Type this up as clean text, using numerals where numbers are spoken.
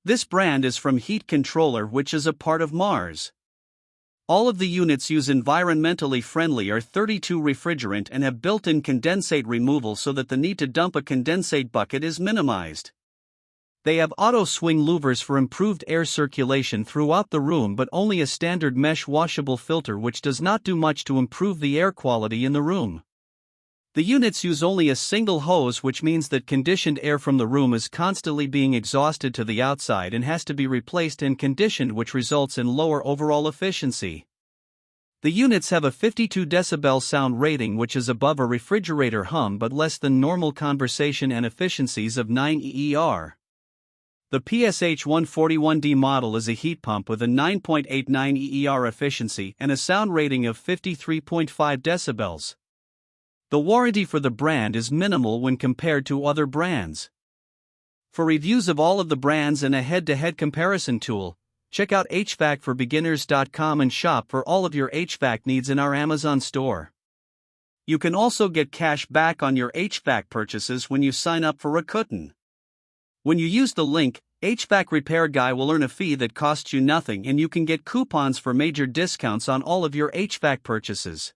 This brand is from Heat Controller, which is a part of Mars. All of the units use environmentally friendly R32 refrigerant and have built-in condensate removal so that the need to dump a condensate bucket is minimized. They have auto-swing louvers for improved air circulation throughout the room, but only a standard mesh washable filter, which does not do much to improve the air quality in the room. The units use only a single hose, which means that conditioned air from the room is constantly being exhausted to the outside and has to be replaced and conditioned, which results in lower overall efficiency. The units have a 52 decibel sound rating, which is above a refrigerator hum but less than normal conversation, and efficiencies of 9 EER. The PSH141D model is a heat pump with a 9.89 EER efficiency and a sound rating of 53.5 decibels. The warranty for the brand is minimal when compared to other brands. For reviews of all of the brands and a head-to-head comparison tool, check out HvacRepairGuy.com and shop for all of your HVAC needs in our Amazon store. You can also get cash back on your HVAC purchases when you sign up for Rakuten. When you use the link, HVAC Repair Guy will earn a fee that costs you nothing, and you can get coupons for major discounts on all of your HVAC purchases.